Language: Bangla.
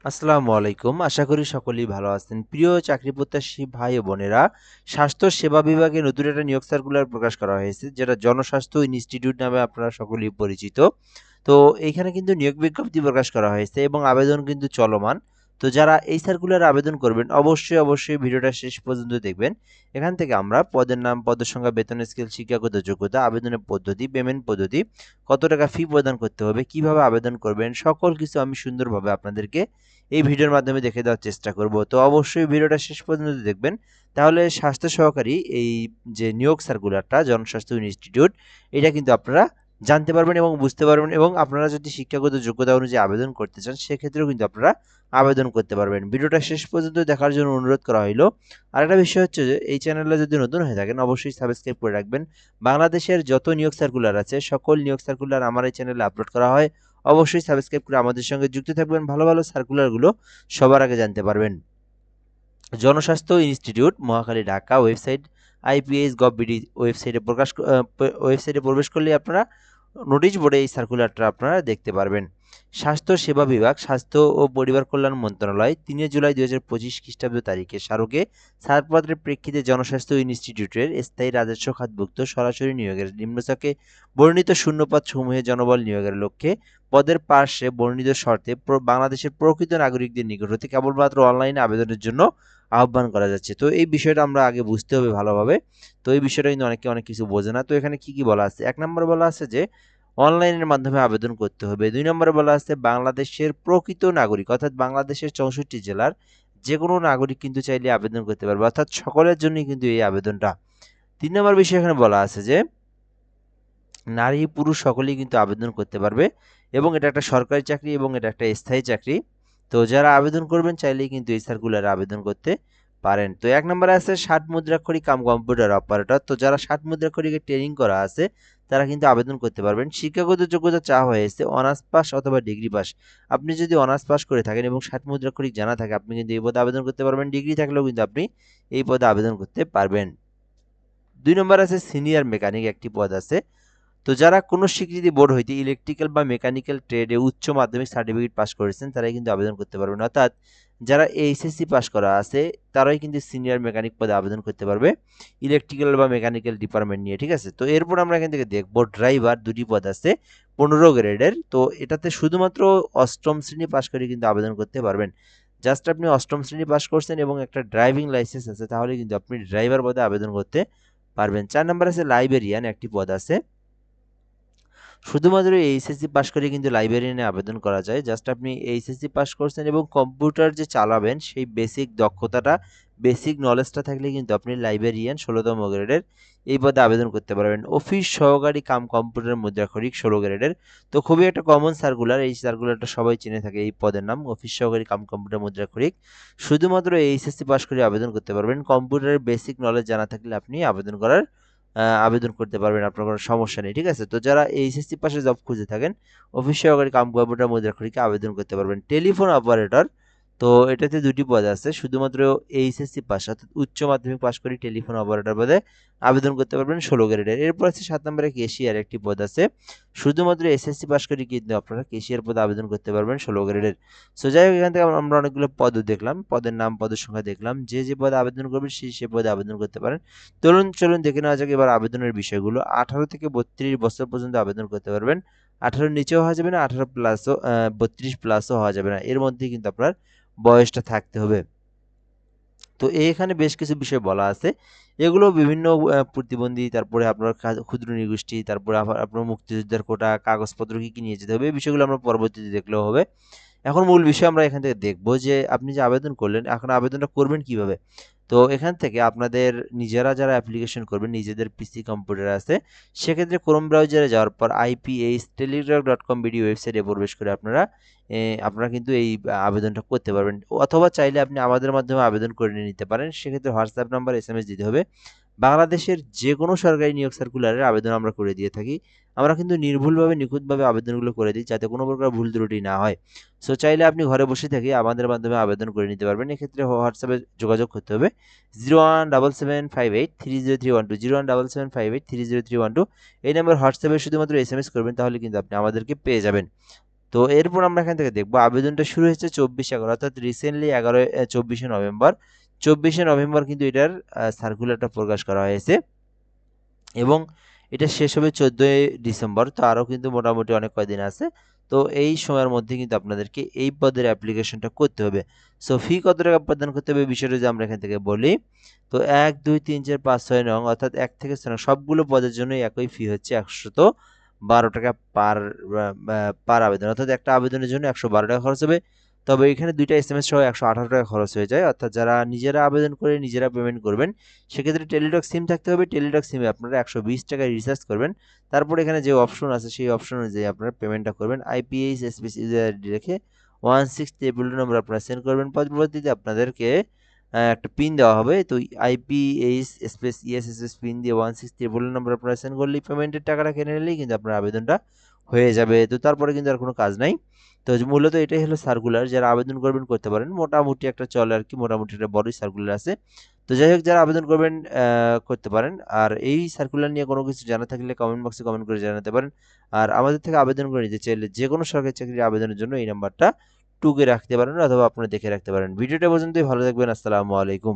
আসসালামু আলাইকুম। আশা করি সকলেই ভালো আছেন। প্রিয় চাকরি প্রত্যাশী ভাই ও বোনেরা, স্বাস্থ্য সেবা বিভাগে নতুন একটা নিয়োগ সার্কুলার প্রকাশ করা হয়েছে, যেটা জনস্বাস্থ্য ইনস্টিটিউট নামে আপনারা সকলেই পরিচিত। তো এইখানে কিন্তু নিয়োগ বিজ্ঞপ্তি প্রকাশ করা হয়েছে এবং আবেদন কিন্তু চলমান। তো যারা এই সার্কুলারে আবেদন করবেন অবশ্যই ভিডিওটা শেষ পর্যন্ত দেখবেন। এখান থেকে আমরা পদের নাম, পদের সংখ্যা, বেতন স্কেল, শিক্ষাগত যোগ্যতা, আবেদনের পদ্ধতি, পেমেন্ট পদ্ধতি, কত টাকা ফি প্রদান করতে হবে, কিভাবে আবেদন করবেন, সকল কিছু আমি সুন্দরভাবে আপনাদেরকে এই ভিডিওর মাধ্যমে দেখে দেওয়ার চেষ্টা করব। তো অবশ্যই ভিডিওটা শেষ পর্যন্ত দেখবেন। তাহলে স্বাস্থ্য সহকারী এই যে নিয়োগ সার্কুলারটা জনস্বাস্থ্য ইনস্টিটিউট, এটা কিন্তু আপনারা জানতে পারবেন এবং বুঝতে পারবেন, এবং আপনারা যদি শিক্ষাগত যোগ্যতা অনুযায়ী আবেদন করতে চান সেক্ষেত্রেও কিন্তু আপনারা আবেদন করতে পারবেন। ভিডিওটা শেষ পর্যন্ত দেখার জন্য অনুরোধ করা হইলো। আরেকটা বিষয় হচ্ছে যে এই চ্যানেলে যদি নতুন হয়ে থাকেন অবশ্যই সাবস্ক্রাইব করে রাখবেন। বাংলাদেশের যত নিয়োগ সার্কুলার আছে সকল নিয়োগ সার্কুলার আমার এই চ্যানেলে আপলোড করা হয়। অবশ্যই সাবস্ক্রাইব করে আমাদের সঙ্গে যুক্ত থাকবেন, ভালো সার্কুলারগুলো সবার আগে জানতে পারবেন। জনস্বাস্থ্য institute, Mohakhali, Dhaka. Website IPH.gov.bd। ওয়েবসাইটে প্রবেশ করলে আপনারা নোটিশ বোর্ডে এই সার্কুলারটা আপনারা দেখতে পারবেন। স্বাস্থ্য সেবা বিভাগ, স্বাস্থ্য ও পরিবার কল্যাণ মন্ত্রণালয় ৩ জুলাই ২০২৫ খ্রিস্টাব্দ তারিখে স্মারকে ছাড়পত্রের প্রেক্ষিতে জনস্বাস্থ্য ইনস্টিটিউটের স্থায়ী রাজস্ব খাতভুক্ত সরাসরি নিয়োগের নিম্নচাকে বর্ণিত শূন্যপদ সমূহে জনবল নিয়োগের লক্ষ্যে পদের পার্শ্বে বর্ণিত শর্তে বাংলাদেশের প্রকৃত নাগরিকদের নিকট হতে কেবলমাত্র অনলাইনে আবেদনের জন্য আহ্বান করা যাচ্ছে। তো এই বিষয়টা আমরা আগে বুঝতে হবে ভালোভাবে। তো এই বিষয়টা কিন্তু অনেকে অনেক কিছু বোঝে না। তো এখানে কি বলা আছে? ১ নম্বরে বলা আছে যে অনলাইনের মাধ্যমে আবেদন করতে হবে। ২ নম্বরে বলা আছে বাংলাদেশের প্রকৃত নাগরিক, অর্থাৎ বাংলাদেশের ৬৪ জেলার যেকোনো নাগরিক কিন্তু চাইলে আবেদন করতে পারবে, অর্থাৎ সকলের জন্যই কিন্তু এই আবেদনটা। ৩ নম্বর বিষয় এখানে বলা আছে যে নারী পুরুষ সকলেই কিন্তু আবেদন করতে পারবে এবং এটা একটা সরকারি চাকরি এবং এটা একটা স্থায়ী চাকরি। তো যারা আবেদন করবেন চাইলেই কিন্তু এই সার্কুলারে আবেদন করতে পারেন। তো ১ নম্বরে আছে ৬০ মুদ্রাক্ষরিক কাম কম্পিউটার অপারেটর। তো যারা ৬০ মুদ্রাক্ষরিকের ট্রেনিং করা আছে তারা কিন্তু আবেদন করতে পারবেন। শিক্ষাগত যোগ্যতা চাওয়া হয়েছে অনার্স পাস অথবা ডিগ্রি পাস। আপনি যদি অনার্স পাস করে থাকেন এবং ৬০ মুদ্রাক্ষরিক জানা থাকে আপনি কিন্তু এই পদে আবেদন করতে পারবেন। ডিগ্রি থাকলেও কিন্তু আপনি এই পদে আবেদন করতে পারবেন। ২ নম্বর আছে সিনিয়র মেকানিক, একটি পদ আছে। তো যারা কোনো স্বীকৃতি বোর্ড হইতে ইলেকট্রিক্যাল বা মেকানিক্যাল ট্রেডে উচ্চ মাধ্যমিক সার্টিফিকেট পাস করেছেন তারাই কিন্তু আবেদন করতে পারবেন, অর্থাৎ যারা এইচএসসি পাস করা আছে তারাই কিন্তু সিনিয়র মেকানিক পদে আবেদন করতে পারবে ইলেকট্রিক্যাল বা মেকানিক্যাল ডিপার্টমেন্ট নিয়ে। ঠিক আছে, তো এরপর আমরা এখান থেকে দেখবো ড্রাইভার, দুটি পদ আছে 15 গ্রেডের। তো এটাতে শুধুমাত্র অষ্টম শ্রেণী পাস করে কিন্তু আবেদন করতে পারবেন। জাস্ট আপনি অষ্টম শ্রেণী পাস করছেন এবং একটা ড্রাইভিং লাইসেন্স আছে তাহলে কিন্তু আপনি ড্রাইভার পদে আবেদন করতে পারবেন। ৪ নম্বর আছে লাইব্রেরিয়ান, একটি পদ আছে। শুধুমাত্র এইচএসসি পাস করে কিন্তু লাইব্রেরিয়ানে আবেদন করা যায়। জাস্ট আপনি এইচএসসি পাস করছেন এবং কম্পিউটার যে চালাবেন সেই বেসিক দক্ষতাটা, বেসিক নলেজটা থাকলে কিন্তু আপনি লাইব্রেরিয়ান 16তম গ্রেডের এই পদে আবেদন করতে পারবেন। অফিস সহকারী কাম কম্পিউটার মুদ্রাক্ষরিক 16 গ্রেডের। তো খুবই একটা কমন সার্কুলার, এই সার্কুলারটা সবাই চিনে থাকে। এই পদের নাম অফিস সহকারী কাম কম্পিউটার মুদ্রাক্ষরিক। শুধুমাত্র এইচএসসি পাস করে আবেদন করতে পারবেন। কম্পিউটারের বেসিক নলেজ জানা থাকলে আপনি আবেদন করতে পারবেন, আপনার কোনো সমস্যা নেই। ঠিক আছে, তো যারা এইচএসসি পাশে জব খুঁজে থাকেন অফিস সহকারী কাম কম্পিউটার মুদ্রাক্ষরিকে আবেদন করতে পারবেন। টেলিফোন অপারেটর, তো এটাতে দুটি পদ আছে। শুধুমাত্র এইচএসসি পাস অর্থাৎ উচ্চ মাধ্যমিক পাস করে টেলিফোন অপারেটর পদে আবেদন করতে পারবেন 16 গ্রেডের। এরপর আছে 7 নম্বরে কেশিয়ার, একটি পদ আছে। শুধুমাত্র এসএসসি পাস করে কিন্তু আপনারা কেশিয়ার পদে আবেদন করতে পারবেন 16 গ্রেডের। সো যাই হোক, এখান থেকে আমরা অনেকগুলো পদ দেখলাম, পদের নাম, পদের সংখ্যা দেখলাম। যে পদে আবেদন করবেন সে পদে আবেদন করতে পারেন। চলুন দেখে নেওয়া যাক এবার আবেদনের বিষয়গুলো। 18 থেকে 32 বছর পর্যন্ত আবেদন করতে পারবেন। 18 নিচেও হওয়া যাবে না, 18 প্লাসও 32 প্লাসও হওয়া যাবে না, এর মধ্যেই কিন্তু আপনার বয়সটা থাকতে হবে। তো এখানে বেশ কিছু বিষয় বলা আছে, এগুলো বিভিন্ন প্রতিবন্ধী, তারপরে আপনার ক্ষুদ্র নৃগোষ্ঠী, তারপরে আপনার মুক্তিযোদ্ধার কোটা, কাগজপত্র কি নিয়ে যেতে হবে, এই বিষয়গুলো আমরা পরবর্তীতে দেখলেও হবে। এখন মূল বিষয় আমরা এখান থেকে দেখব যে আপনি যে আবেদন করলেন এখন আবেদনটা করবেন কিভাবে। তো এখান থেকে আপনাদের নিজেরা যারা অ্যাপ্লিকেশন করবেন নিজেদের পিসি কম্পিউটার আছে সেক্ষেত্রে ক্রোম ব্রাউজারে যাওয়ার পর IPH telegraph.com.bd ওয়েবসাইটে প্রবেশ করে আপনারা কিন্তু এই আবেদনটা করতে পারবেন, অথবা চাইলে আপনি আমাদের মাধ্যমে আবেদন করে নিতে পারেন। সেক্ষেত্রে হোয়াটসঅ্যাপ নাম্বার SMS দিতে হবে। বাংলাদেশের যে কোনো সরকারি নিয়োগ সার্কুলারের আবেদন আমরা করে দিয়ে থাকি। আমরা কিন্তু নির্ভুলভাবে নিখুঁতভাবে আবেদনগুলো করে দিই যাতে কোনো প্রকার ভুল ত্রুটি না হয়। সো চাইলে আপনি ঘরে বসে থেকে আমাদের মাধ্যমে আবেদন করে নিতে পারবেন। এক্ষেত্রে হোয়াটসঅ্যাপে যোগাযোগ করতে হবে 017758303120, 017758303120। এই নাম্বার হোয়াটসঅ্যাপে শুধুমাত্র SMS করবেন তাহলে কিন্তু আপনি আমাদেরকে পেয়ে যাবেন। তো এরপর আমরা এখান থেকে দেখবো আবেদনটা শুরু হয়েছে 24/11 অর্থাৎ রিসেন্টলি 24শে নভেম্বর। 24শে নভেম্বর কিন্তু এটার সার্কুলারটা প্রকাশ করা হয়েছে এবং এটা শেষ হবে 14ই ডিসেম্বর। তো আরও কিন্তু মোটামুটি অনেক কয়দিন আছে। তো এই সময়ের মধ্যে কিন্তু আপনাদেরকে এই পদের অ্যাপ্লিকেশনটা করতে হবে। সো ফি কত টাকা প্রদান করতে হবে বিষয়টা যদি আমরা এখান থেকে বলি, তো 1, 2, 3, 4, 5, 6 নং অর্থাৎ 1 থেকে 6 নং সবগুলো পদের জন্য একই ফি হচ্ছে 112 টাকা পার আবেদন, অর্থাৎ একটা আবেদনের জন্য 112 টাকা খরচ হবে। তবে এখানে দুইটা এসএমএস সহ 118 টাকা খরচ হয়ে যায়, অর্থাৎ যারা নিজেরা আবেদন করে নিজেরা পেমেন্ট করবেন সেক্ষেত্রে টেলিটক সিম থাকতে হবে। টেলিটক সিমে আপনারা 120 টাকায় রিচার্জ করবেন। তারপর এখানে যে অপশন আছে সেই অপশন অনুযায়ী আপনারা পেমেন্টটা করবেন। আইপিএইচ স্পেস ইউজার আইডি রেখে 16 নম্বর আপনারা সেন্ড করবেন। পরবর্তীতে আপনাদেরকে একটা পিন দেওয়া হবে। তো IPH space ES space pin দিয়ে 16 নম্বর আপনারা সেন্ড করলেই পেমেন্টের টাকাটা কেটে নিলেই কিন্তু আপনার আবেদনটা হয়ে যাবে। তো তারপরে কিন্তু আর কোনো কাজ নাই। তো মূলত এটাই হলো সার্কুলার, যারা আবেদন করবেন করতে পারেন। মোটামুটি একটা চলে আর কি, মোটামুটি একটা বড়ই সার্কুলার আছে। তো যাই হোক, যারা আবেদন করবেন করতে পারেন। আর এই সার্কুলার নিয়ে কোনো কিছু জানা থাকলে কমেন্ট বক্সে কমেন্ট করে জানাতে পারেন। আর আমাদের থেকে আবেদন করে নিতে চাইলে যে কোনো সরকারি চাকরির আবেদনের জন্য এই নাম্বারটা টুকে রাখতে পারেন অথবা আপনারা দেখে রাখতে পারেন। ভিডিওটা পর্যন্তই, ভালো থাকবেন। আসসালামু আলাইকুম।